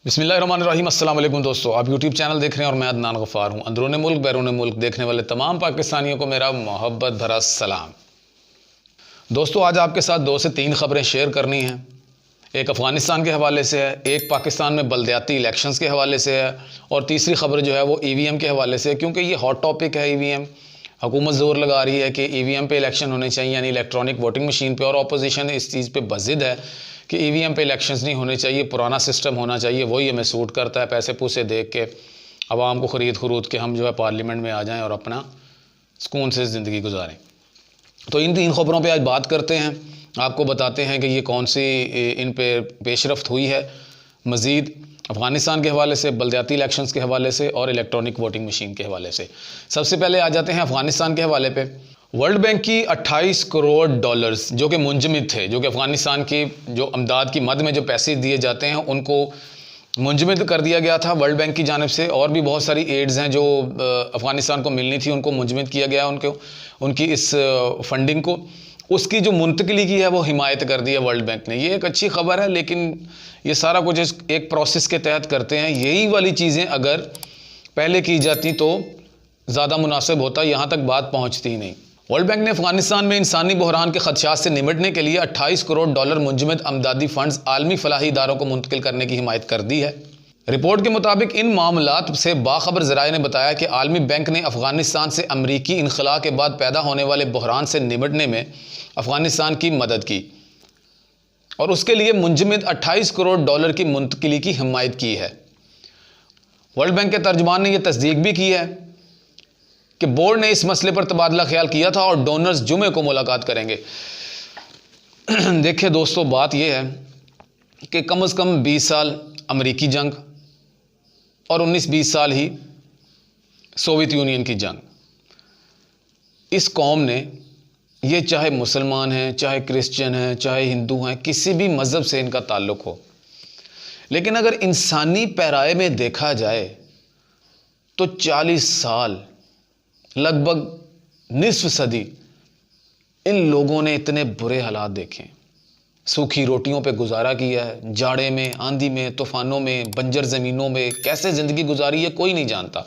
बिस्मिल्लाहिर्रहमानिर्रहीम। अस्सलाम वालेकुम दोस्तों, आप यूट्यूब चैनल देख रहे हैं और मैं अदनान गफ़ार हूँ। अंदरूनी मुल्क बैरून मुल्क देखने वाले तमाम पाकिस्तानियों को मेरा मोहब्बत भरा सलाम। दोस्तों, आज आपके साथ 2 से 3 ख़बरें शेयर करनी हैं। एक अफ़गानिस्तान के हवाले से है, एक पाकिस्तान में बलदियाती इलेक्शंस के हवाले से है और तीसरी ख़बर जो है वो EVM के हवाले से है, क्योंकि ये हॉट टॉपिक है। EVM हुकूमत ज़ोर लगा रही है कि EVM पे इलेक्शन होने चाहिए, यानी इलेक्ट्रॉनिक वोटिंग मशीन पे, और अपोजिशन इस चीज़ पे बज़िद है कि EVM पे इलेक्शंस नहीं होने चाहिए, पुराना सिस्टम होना चाहिए, वही हमें सूट करता है। पैसे पूसे देख के आवाम को ख़रीद के हम जो है पार्लियामेंट में आ जाएं और अपना सुकून से ज़िंदगी गुजारें। तो इन 3 ख़बरों पे आज बात करते हैं, आपको बताते हैं कि ये कौन सी इन पे पेशरफ्त हुई है मज़ीद, अफ़गानिस्तान के हवाले से, बलदियाती इलेक्शंस के हवाले से और इलेक्ट्रॉनिक वोटिंग मशीन के हवाले से। सबसे पहले आ जाते हैं अफ़गानिस्तान के हवाले पे। वर्ल्ड बैंक की 28 करोड़ डॉलर्स जो कि मुंजमद थे, जो कि अफ़गानिस्तान की जो अमदाद की मद में जो पैसे दिए जाते हैं उनको मुंजमद कर दिया गया था वर्ल्ड बैंक की जानिब से। और भी बहुत सारी एड्स हैं जो अफ़गानिस्तान को मिलनी थी, उनको मुंजमद किया गया, उनकी इस फंडिंग को, उसकी जो मुंतकिली की है वो हिमायत कर दी है वर्ल्ड बैंक ने। ये एक अच्छी ख़बर है, लेकिन ये सारा कुछ एक प्रोसेस के तहत करते हैं। यही वाली चीज़ें अगर पहले की जाती तो ज़्यादा मुनासिब होता, यहाँ तक बात पहुँचती ही नहीं। वर्ल्ड बैंक ने अफ़गानिस्तान में इंसानी बहरान के खदशात से निपटने के लिए 28 करोड़ डॉलर मुंजमद अमदादी फ़ंड्स आलमी फलाही इदारों को मुंतकिल करने की हिमायत कर दी है। रिपोर्ट के मुताबिक इन मामलात से बाखबर ज़राए ने बताया कि आलमी बैंक ने अफ़गानिस्तान से अमरीकी इनखला के बाद पैदा होने वाले बहरान से निपटने में अफ़गानिस्तान की मदद की और उसके लिए मुंजमद 28 करोड़ डॉलर की मुंतकिली की हिमायत की है। वर्ल्ड बैंक के तर्जुमान ने यह तस्दीक भी की है कि बोर्ड ने इस मसले पर तबादला ख्याल किया था और डोनर्स जुमे को मुलाकात करेंगे। देखिए दोस्तों, बात यह है कि कम से कम 20 साल अमरीकी जंग और 19-20 साल ही सोवियत यूनियन की जंग, इस कौम ने, ये चाहे मुसलमान हैं, चाहे क्रिश्चियन हैं, चाहे हिंदू हैं, किसी भी मज़हब से इनका ताल्लुक़ हो, लेकिन अगर इंसानी पैराए में देखा जाए तो 40 साल, लगभग निस्फ सदी इन लोगों ने इतने बुरे हालात देखे। सूखी रोटियों पे गुजारा किया है, जाड़े में, आंधी में, तूफ़ानों में, बंजर ज़मीनों में कैसे ज़िंदगी गुजारी है कोई नहीं जानता।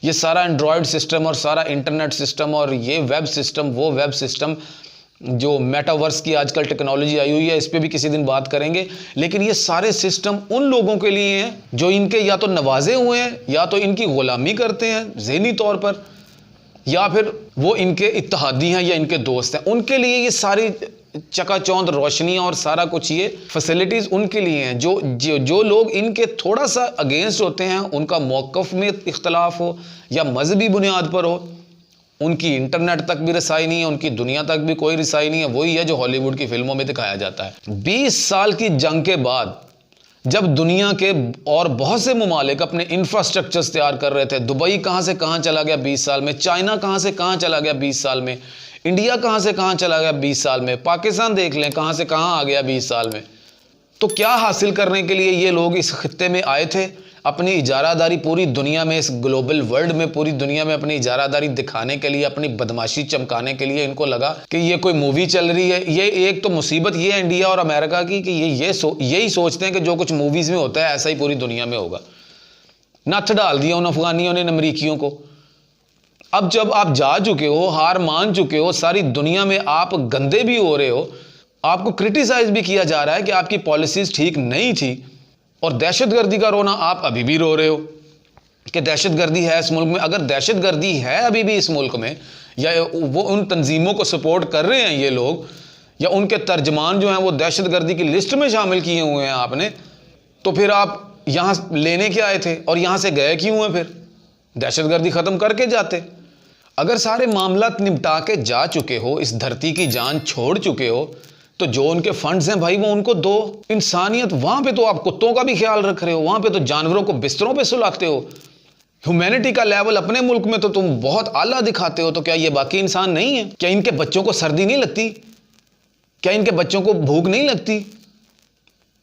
ये सारा एंड्रॉयड सिस्टम और सारा इंटरनेट सिस्टम और ये वेब सिस्टम, वो वेब सिस्टम, जो मेटावर्स की आजकल टेक्नोलॉजी आई हुई है, इस पर भी किसी दिन बात करेंगे। लेकिन ये सारे सिस्टम उन लोगों के लिए हैं जो इनके या तो नवाजे हुए हैं, या तो इनकी ग़ुलामी करते हैं ज़हनी तौर पर, या फिर वो इनके इत्तेहादी हैं या इनके दोस्त हैं। उनके लिए ये सारी चकाचौंध रोशनियाँ और सारा कुछ ये फैसिलिटीज़ उनके लिए हैं। जो लोग इनके थोड़ा सा अगेंस्ट होते हैं, उनका मौक़िफ़ में इख्तलाफ हो या मजहबी बुनियाद पर हो, उनकी इंटरनेट तक भी रसाई नहीं है, उनकी दुनिया तक भी कोई रसाई नहीं है। वही है जो हॉलीवुड की फिल्मों में दिखाया जाता है। 20 साल की जंग के बाद जब दुनिया के और बहुत से ममालिक अपने इंफ्रास्ट्रक्चर्स तैयार कर रहे थे, दुबई कहाँ से कहाँ चला गया 20 साल में, चाइना कहाँ से कहाँ चला गया 20 साल में, इंडिया कहाँ से कहाँ चला गया 20 साल में, पाकिस्तान देख लें कहाँ से कहाँ आ गया 20 साल में। तो क्या हासिल करने के लिए ये लोग इस खित्ते में आए थे? अपनी इजारादारी पूरी दुनिया में, इस ग्लोबल वर्ल्ड में, पूरी दुनिया में अपनी इजारादारी दिखाने के लिए, अपनी बदमाशी चमकाने के लिए इनको लगा कि ये कोई मूवी चल रही है। ये एक तो मुसीबत ये है इंडिया और अमेरिका की कि यही सोचते हैं कि जो कुछ मूवीज़ में होता है ऐसा ही पूरी दुनिया में होगा। नत्थ डाल दिया उन अफगानियों ने, अमरीकियों को। अब जब आप जा चुके हो, हार मान चुके हो, सारी दुनिया में आप गंदे भी हो रहे हो, आपको क्रिटिसाइज भी किया जा रहा है कि आपकी पॉलिसीज़ ठीक नहीं थी, और दहशतगर्दी का रोना आप अभी भी रो रहे हो कि दहशतगर्दी है इस मुल्क में। अगर दहशतगर्दी है अभी भी इस मुल्क में, या वो उन तंजीमों को सपोर्ट कर रहे हैं ये लोग, या उनके तर्जमान जो हैं वो दहशतगर्दी की लिस्ट में शामिल किए हुए हैं आपने, तो फिर आप यहाँ लेने के आए थे और यहाँ से गए क्यों हैं? फिर दहशतगर्दी ख़त्म करके जाते। अगर सारे मामला निपटा के जा चुके हो, इस धरती की जान छोड़ चुके हो, तो जो उनके फंड्स हैं भाई वो उनको दो। इंसानियत, वहाँ पे तो आप कुत्तों का भी ख्याल रख रहे हो, वहाँ पे तो जानवरों को बिस्तरों पे सुलाते हो। ह्यूमैनिटी का लेवल अपने मुल्क में तो तुम बहुत आला दिखाते हो, तो क्या ये बाकी इंसान नहीं है? क्या इनके बच्चों को सर्दी नहीं लगती? क्या इनके बच्चों को भूख नहीं लगती?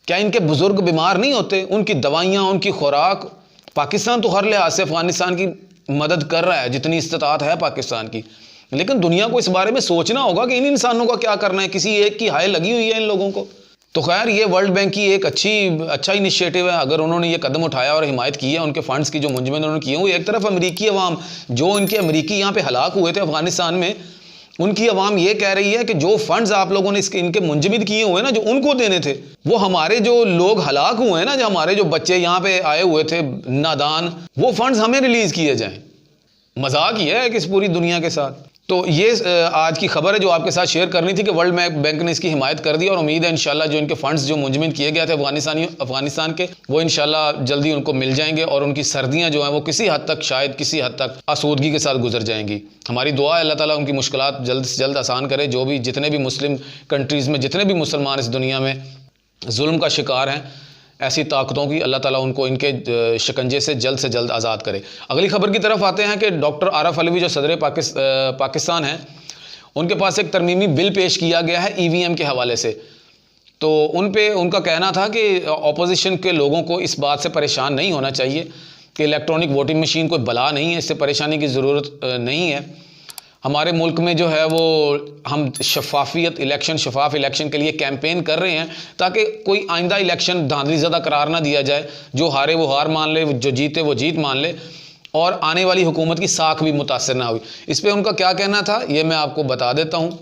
क्या इनके बुजुर्ग बीमार नहीं होते? उनकी दवाइयाँ, उनकी खुराक, पाकिस्तान तो हर लिहाज से अफगानिस्तान की मदद कर रहा है जितनी इस्तात है पाकिस्तान की, लेकिन दुनिया को इस बारे में सोचना होगा कि इन इंसानों का क्या करना है। किसी एक की हाय लगी हुई है इन लोगों को। तो खैर ये वर्ल्ड बैंक की एक अच्छा इनिशिएटिव है। अगर उन्होंने ये कदम उठाया और हिमायत की है उनके फंड्स की जो मुंजमद उन्होंने किए हुए, एक तरफ अमेरिकी अवाम जो इनके अमेरिकी यहाँ पे हलाक हुए थे अफगानिस्तान में, उनकी अवाम ये कह रही है कि जो फंड्स आप लोगों ने इनके मुंजमद किए हुए ना, जो उनको देने थे, वो हमारे जो लोग हलाक हुए हैं ना, जो हमारे जो बच्चे यहाँ पे आए हुए थे नादान, वो फंड्स हमें रिलीज किए जाएं। मजाक ही है कि इस पूरी दुनिया के साथ। तो ये आज की खबर है जो आपके साथ शेयर करनी थी कि वर्ल्ड बैंक ने इसकी हिमायत कर दी और उम्मीद है इंशाल्लाह जो इनके फंड्स जो मुंजमद किए गए थे अफगानिस्तान के, वो इंशाल्लाह जल्दी उनको मिल जाएंगे और उनकी सर्दियां जो हैं वो किसी हद तक, शायद किसी हद तक आसूदगी के साथ गुजर जाएंगी। हमारी दुआ है अल्लाह ताला उनकी मुश्किलात जल्द से जल्द आसान करे। जो भी जितने भी मुस्लिम कंट्रीज़ में जितने भी मुसलमान इस दुनिया में जुल्म का शिकार हैं, ऐसी ताकतों की अल्लाह ताला उनको इनके शिकंजे से जल्द आज़ाद करे। अगली खबर की तरफ आते हैं कि डॉक्टर आरफ अलवी जो सदर पाकिस्तान हैं, उनके पास एक तरमीमी बिल पेश किया गया है EVM के हवाले से। तो उनका कहना था कि अपोजिशन के लोगों को इस बात से परेशान नहीं होना चाहिए कि इलेक्ट्रॉनिक वोटिंग मशीन कोई बला नहीं है, इससे परेशानी की ज़रूरत नहीं है। हमारे मुल्क में जो है वो हम शफाफ इलेक्शन के लिए कैंपेन कर रहे हैं ताकि कोई आइंदा इलेक्शन धांधली ज़्यादा करार ना दिया जाए। जो हारे वो हार मान ले, जो जीते वो जीत मान ले और आने वाली हुकूमत की साख भी मुतासर ना हुई। इस पर उनका क्या कहना था ये मैं आपको बता देता हूँ।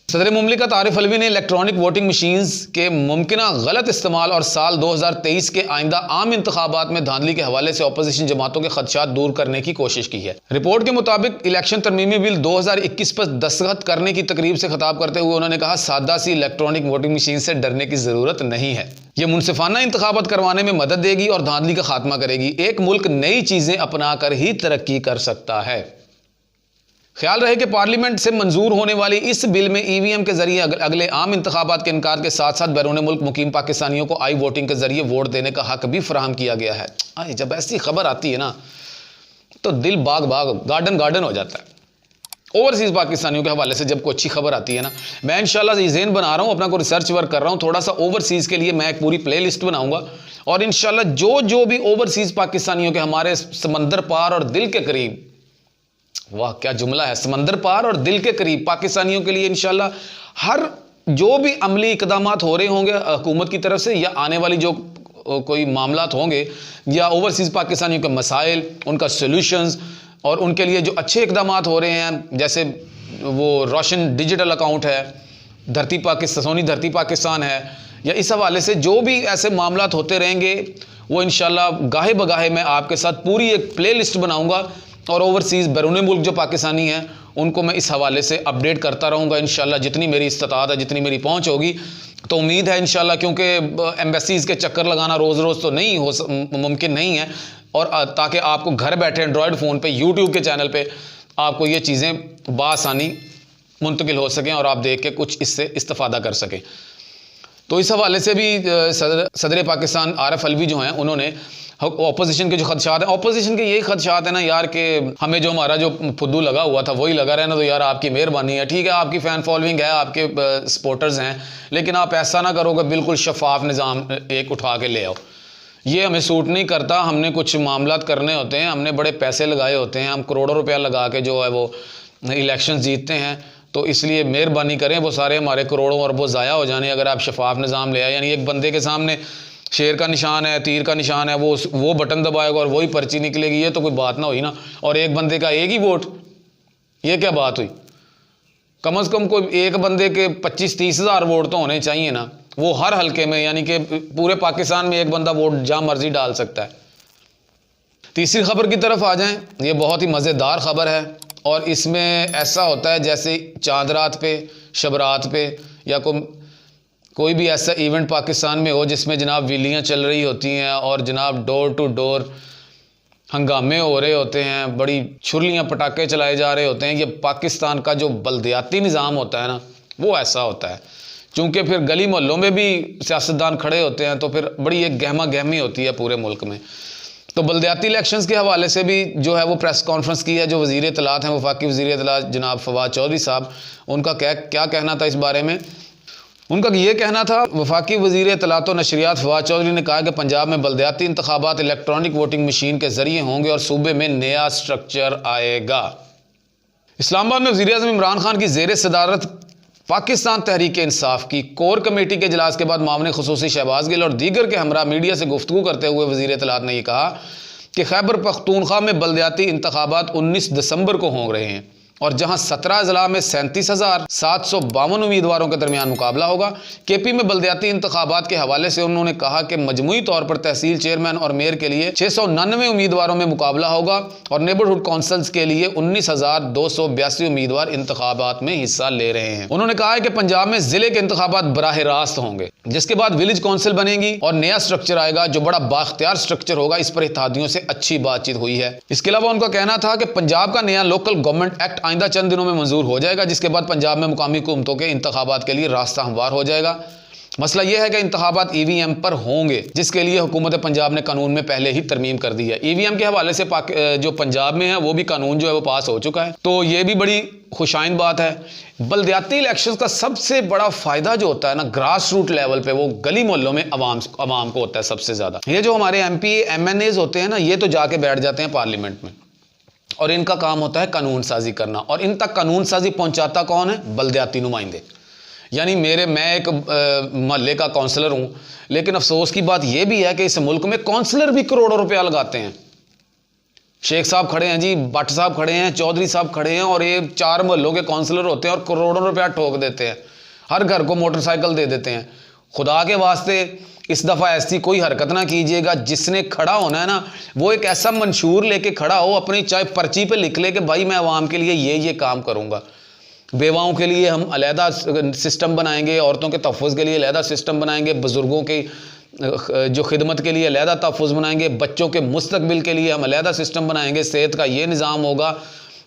सदर मुमलिकत आरिफ अलवी ने इलेक्ट्रॉनिक वोटिंग मशीन्स के मुमकिना गलत इस्तेमाल और साल 2023 के आइंदा आम इंतखाबात में धांधली के हवाले से अपोजिशन जमातों के खदशात दूर करने की कोशिश की है। रिपोर्ट के मुताबिक इलेक्शन तरमीमी बिल 2021 पर दस्तखत करने की तकरीब से खिताब करते हुए उन्होंने कहा, सादा सी इलेक्ट्रॉनिक वोटिंग मशीन से डरने की ज़रूरत नहीं है। यह मुनसिफाना इंतखाबात करवाने में मदद देगी और धांधली का खात्मा करेगी। एक मुल्क नई चीज़ें अपना कर ही तरक्की कर सकता है। ख्याल रहे कि पार्लियामेंट से मंजूर होने वाली इस बिल में EVM के जरिए अगले आम इंतखाबात के इनकार के साथ साथ बैरून मुल्क मुकीम पाकिस्तानियों को आई वोटिंग के जरिए वोट देने का हक भी फराहम किया गया है। जब ऐसी खबर आती है ना तो दिल बाग गार्डन हो जाता है। ओवरसीज़ पाकिस्तानियों के हवाले से जब कोई अच्छी खबर आती है ना, मैं इंशाल्लाह ये ज़हन बना रहा हूँ, अपना कोई रिसर्च वर्क कर रहा हूँ, थोड़ा सा ओवरसीज़ के लिए मैं एक पूरी प्ले लिस्ट बनाऊँगा और इंशाल्लाह जो भी ओवरसीज़ पाकिस्तानियों के हमारे समंदर पार और दिल के करीब, वाह क्या जुमला है, समंदर पार और दिल के करीब पाकिस्तानियों के लिए इंशाल्लाह हर जो भी अमली इकदामात हो रहे होंगे हुकूमत की तरफ से या आने वाली जो कोई मामलात होंगे या ओवरसीज़ पाकिस्तानियों के मसाइल, उनका सॉल्यूशंस और उनके लिए जो अच्छे इकदामात हो रहे हैं, जैसे वो रोशन डिजिटल अकाउंट है, सोनी धरती पाकिस्तान है, या इस हवाले से जो भी ऐसे मामलात होते रहेंगे वो इंशाल्लाह गाहे बगाहे मैं आपके साथ पूरी एक प्ले लिस्ट बनाऊँगा और ओवरसीज़ बैरून मुल्क जो पाकिस्तानी हैं उनको मैं इस हवाले से अपडेट करता रहूँगा इंशाल्लाह, जितनी मेरी इस्तात है, जितनी मेरी पहुँच होगी। तो उम्मीद है इंशाल्लाह, क्योंकि एम्बेसीज़ के चक्कर लगाना रोज़ तो नहीं मुमकिन नहीं है, और ताकि आपको घर बैठे एंड्रॉयड फ़ोन पे यूट्यूब के चैनल पे आपको ये चीज़ें बासानी मुंतकिल हो सकें और आप देख के कुछ इससे इस्तेफ़ादा कर सकें। तो इस हवाले से भी सदर पाकिस्तान आरिफ अलवी जो हैं उन्होंने ऑपोजिशन के जो खदशात हैं, ऑपोजिशन के यही खदशात हैं ना यार कि हमें जो हमारा जो फुद्दू लगा हुआ था वही लगा रहे ना, तो यार आपकी मेहरबानी है, ठीक है आपकी फ़ैन फॉलोइंग है, आपके सपोर्टर्स हैं, लेकिन आप ऐसा ना करो कि बिल्कुल शफाफ निज़ाम एक उठा के ले आओ। ये हमें सूट नहीं करता। हमने कुछ मामलात करने होते हैं, हमने बड़े पैसे लगाए होते हैं, हम करोड़ों रुपया लगा के जो है वो इलेक्शन जीतते हैं, तो इसलिए मेहरबानी करें वो सारे हमारे करोड़ों अरबों ज़ाया हो जाने अगर आप शफाफ निज़ाम ले आए। यानी एक बंदे के सामने शेर का निशान है, तीर का निशान है, वो बटन दबाएगा और वही पर्ची निकलेगी, ये तो कोई बात ना हुई ना। और एक बंदे का एक ही वोट, ये क्या बात हुई? कम से कम कोई एक बंदे के 25-30 हज़ार वोट तो होने चाहिए ना, वो हर हलके में, यानी कि पूरे पाकिस्तान में एक बंदा वोट जहाँ मर्जी डाल सकता है। तीसरी खबर की तरफ आ जाएं, ये बहुत ही मज़ेदार खबर है और इसमें ऐसा होता है जैसे चांद रात पे, शब रात पे या कोई भी ऐसा इवेंट पाकिस्तान में हो जिसमें जनाब विलियाँ चल रही होती हैं और जनाब डोर टू डोर हंगामे हो रहे होते हैं, बड़ी छुरलियाँ पटाखे चलाए जा रहे होते हैं। ये पाकिस्तान का जो बल्दियाती निज़ाम होता है ना, वो ऐसा होता है। चूँकि फिर गली मोहल्लों में भी सियासतदान खड़े होते हैं तो फिर बड़ी एक गहमा गहमी होती है पूरे मुल्क में। तो बल्दियाती इलेक्शंस के हवाले से भी जो है वो प्रेस कॉन्फ्रेंस की है। जो वज़ीर इत्तलात हैं, वफाकी वज़ीर इत्तलात जनाब फवाद चौधरी साहब, उनका क्या कहना था इस बारे में? उनका ये कहना था, वफाकी वज़ीर इत्तलात व नशरियात फवाद चौधरी ने कहा कि पंजाब में बल्दियाती इंतखाबात इलेक्ट्रॉनिक वोटिंग मशीन के ज़रिए होंगे और सूबे में नया स्ट्रक्चर आएगा। इस्लामाबाद में वज़ीर आज़म इमरान खान की ज़ेर सदारत पाकिस्तान तहरीक इंसाफ की कोर कमेटी के इजलास के बाद मामले खुसूसी शहबाज गिल और दीगर के हमरा मीडिया से गुफ्तगू करते हुए वज़ीर इत्तलात ने यह कहा कि खैबर पख्तूनख्वा में बल्दियाती इंतखाबात 19 दिसंबर को हो रहे हैं और जहां 17 अजला में 37,752 उम्मीदवारों के दरमियान मुकाबला होगा। केपी में बल्दियाती इंतखाबात के हवाले से उन्होंने कहा कि मजमूई तौर पर तहसील चेयरमैन और मेयर के लिए 699 उम्मीदवारों में मुकाबला होगा और नेबरहुड काउंसिल्स के लिए 19,282 उम्मीदवार इंतखाबात में हिस्सा ले रहे हैं। उन्होंने कहा है कि पंजाब में जिले के इंतखाबात बराह रास्त होंगे, जिसके बाद विलेज काउंसिल बनेगी और नया स्ट्रक्चर आएगा जो बड़ा बाख्तियार स्ट्रक्चर होगा। इस पर इत्तेहादियों से अच्छी बातचीत हुई है। इसके अलावा उनका कहना था कि पंजाब का नया लोकल गवर्नमेंट एक्ट आइंदा चंद दिनों में मंजूर हो जाएगा, जिसके बाद पंजाब में मुकामी हुकूमतों के इंतखाबात के लिए रास्ता हमवार हो जाएगा। मसला यह है कि इंतखाबात ईवीएम पर होंगे, जिसके लिए हुकूमत पंजाब ने कानून में पहले ही तरमीम कर दी है। ईवीएम के हवाले से जो पंजाब में है वो भी कानून जो है वो पास हो चुका है, तो ये भी बड़ी खुशाइन बात है। बल्दियाती इलेक्शंस का सबसे बड़ा फायदा जो होता है ना, ग्रास रूट लेवल पे, वो गली मोहल्लों में अवाम को होता है सबसे ज्यादा। ये जो हमारे MP MNAs होते हैं ना, ये तो जाके बैठ जाते हैं पार्लियामेंट में और इनका काम होता है कानून साजी करना, और इन तक कानून साजी पहुंचाता कौन है? बल्दियाती नुमाइंदे। यानी मैं एक मोहल्ले का काउंसलर हूं, लेकिन अफसोस की बात यह भी है कि इस मुल्क में काउंसलर भी करोड़ों रुपया लगाते हैं। शेख साहब खड़े हैं जी, भट्ट साहब खड़े हैं, चौधरी साहब खड़े हैं, और ये 4 मोहल्लों के काउंसलर होते हैं और करोड़ों रुपया ठोक देते हैं। हर घर को मोटरसाइकिल दे देते हैं। खुदा के वास्ते इस दफ़ा ऐसी कोई हरकत ना कीजिएगा। जिसने खड़ा होना है ना, वो एक ऐसा मंशूर लेके खड़ा हो, अपनी चाहे पर्ची पे लिख ले कि भाई मैं आवाम के लिए ये काम करूँगा। बेवाओं के लिए हम अलहदा सिस्टम बनाएंगे, औरतों के तहफ़्फ़ुज़ के लिए अलहदा सिस्टम बनाएंगे, बुज़ुर्गों के जो खिदमत के लिए अलहदा तहफ़्फ़ुज़ बनाएंगे, बच्चों के मुस्तकबिल के लिए हम अलहदा सिस्टम बनाएंगे, सेहत का ये निज़ाम होगा।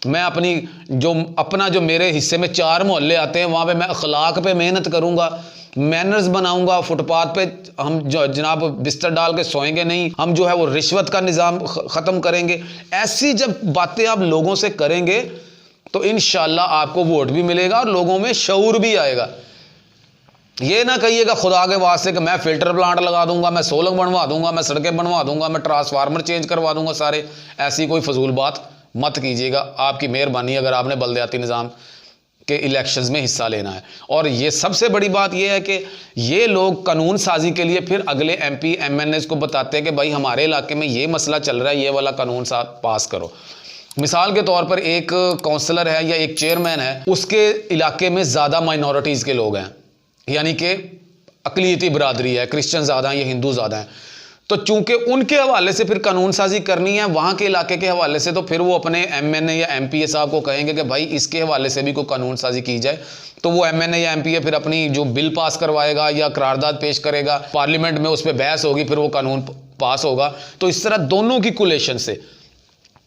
मैं अपना जो मेरे हिस्से में 4 मोहल्ले आते हैं, वहाँ पे मैं अखलाक पे मेहनत करूँगा, मैनर्स बनाऊंगा। फुटपाथ पे हम जो जनाब बिस्तर डाल के सोएंगे नहीं, हम जो है वो रिश्वत का निज़ाम ख़त्म करेंगे। ऐसी जब बातें आप लोगों से करेंगे तो इंशाअल्लाह आपको वोट भी मिलेगा और लोगों में शऊर भी आएगा। ये ना कहिएगा खुदा के वास्ते कि मैं फिल्टर प्लांट लगा दूंगा, मैं सोलर बनवा दूंगा, मैं सड़कें बनवा दूंगा, मैं ट्रांसफार्मर चेंज करवा दूंगा सारे। ऐसी कोई फजूल बात मत कीजिएगा। आपकी मेहरबानी अगर आपने बल्दियाती निज़ाम के इलेक्शंस में हिस्सा लेना है। और ये सबसे बड़ी बात ये है कि ये लोग कानून साजी के लिए फिर अगले MP MNAs को बताते हैं कि भाई हमारे इलाके में ये मसला चल रहा है, ये वाला कानून पास करो। मिसाल के तौर पर एक काउंसलर है या एक चेयरमैन है, उसके इलाके में ज़्यादा माइनॉरिटीज़ के लोग हैं, यानी कि अक़लियती बरादरी है, क्रिश्चियन ज़्यादा हैं या हिंदू ज़्यादा हैं। तो चूंकि उनके हवाले से फिर कानून साजी करनी है वहाँ के इलाके के हवाले से, तो फिर वो अपने MNA या MPA साहब को कहेंगे कि भाई इसके हवाले से भी कोई कानून साजी की जाए। तो वो MNA या MPA फिर अपनी जो बिल पास करवाएगा या करारदाद पेश करेगा, पार्लियामेंट में उस पर बहस होगी, फिर वो कानून पास होगा। तो इस तरह दोनों की कोलेशन से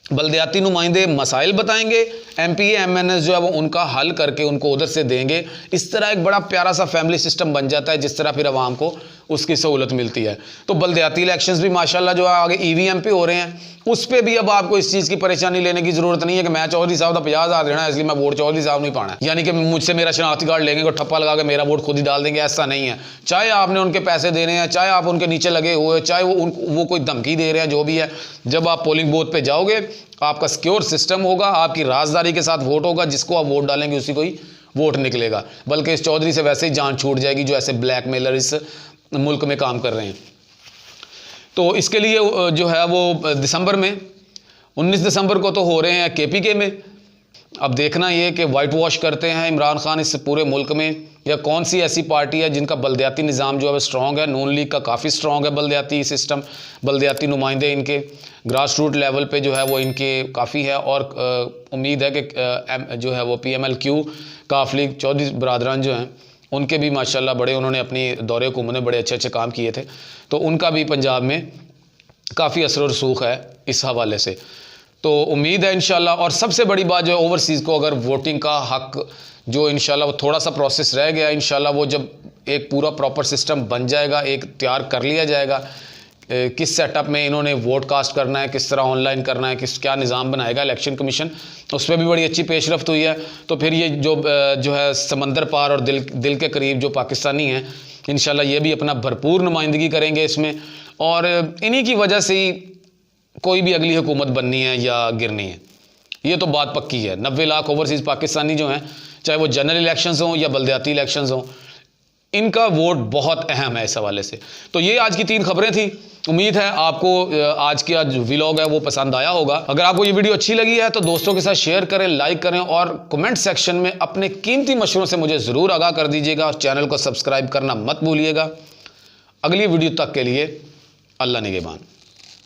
बल्दियाती नुमाइंदे मसाइल बताएंगे, MPA MNAs जो है वो उनका हल करके उनको उधर से देंगे। इस तरह एक बड़ा प्यारा सा फैमिली सिस्टम बन जाता है, जिस तरह फिर आवाम को उसकी सहूलत मिलती है। तो बल्दियाती इलेक्शंस भी माशाल्लाह जो है आगे EVM पे हो रहे हैं, उस पर भी अब आपको इस चीज़ की परेशानी लेने की ज़रूरत नहीं है कि मैं चौधरी साहब का 50,000 देना है इसलिए मैं वोट चौधरी साहब नहीं पाना है, यानी कि मुझसे मेरा शनाख्ती कार्ड लेंगे और ठप्पा लगा के मेरा वोट खुद ही डाल देंगे। ऐसा नहीं है। चाहे आपने उनके पैसे देने हैं, चाहे आप उनके नीचे लगे हुए, चाहे वो कोई धमकी दे रहे हैं, जो भी है, जब आप पोलिंग बूथ पर जाओगे आपका सिक्योर सिस्टम होगा, आपकी राजदारी के साथ वोट होगा, जिसको आप वोट डालेंगे उसी को ही वोट निकलेगा। बल्कि इस चौधरी से वैसे ही जान छूट जाएगी जो ऐसे ब्लैकमेलर इस मुल्क में काम कर रहे हैं। तो इसके लिए जो है वो दिसंबर में 19 दिसंबर को तो हो रहे हैं KPK में। अब देखना ये कि वाइट वॉश करते हैं इमरान खान इस पूरे मुल्क में, या कौन सी ऐसी पार्टी है जिनका बल्दियाती निज़ाम जो है स्ट्रॉन्ग है। नून लीग का काफ़ी स्ट्रॉन्ग है बल्दियाती सिस्टम, बल्दियाती नुमाइंदे इनके ग्रास रूट लेवल पे जो है वो इनके काफ़ी है। और उम्मीद है कि जो है वो PMLQ काफली चौधरी बरादरान जो हैं उनके भी माशाल्लाह बड़े, उन्होंने अपनी दौरे हुकूमत में बड़े अच्छे अच्छे काम किए थे, तो उनका भी पंजाब में काफ़ी असर और रसूख है इस हवाले से। तो उम्मीद है इंशाल्लाह। और सबसे बड़ी बात जो है ओवरसीज़ को अगर वोटिंग का हक जो इंशाल्लाह वो थोड़ा सा प्रोसेस रह गया, इंशाल्लाह वो जब एक पूरा प्रॉपर सिस्टम बन जाएगा, एक तैयार कर लिया जाएगा किस सेटअप में इन्होंने वोट कास्ट करना है, किस तरह ऑनलाइन करना है, क्या निज़ाम बनाएगा इलेक्शन कमीशन, उस पर भी बड़ी अच्छी पेशरफ्त हुई है। तो फिर ये जो है समंदर पार और दिल के करीब जो पाकिस्तानी हैं, इंशाल्लाह ये भी अपना भरपूर नुमाइंदगी करेंगे इसमें। और इन्हीं की वजह से ही कोई भी अगली हुकूमत बननी है या गिरनी है, ये तो बात पक्की है। 90 लाख ओवरसीज़ पाकिस्तानी जो हैं चाहे वो जनरल इलेक्शंस हों या बल्दियाती इलेक्शंस हों, इनका वोट बहुत अहम है इस हवाले से। तो ये आज की 3 खबरें थी। उम्मीद है आपको आज की जो व्लॉग है वो पसंद आया होगा। अगर आपको ये वीडियो अच्छी लगी है तो दोस्तों के साथ शेयर करें, लाइक करें और कमेंट सेक्शन में अपने कीमती मशवरों से मुझे ज़रूर आगाह कर दीजिएगा। चैनल को सब्सक्राइब करना मत भूलिएगा। अगली वीडियो तक के लिए अल्लाह निगहबान।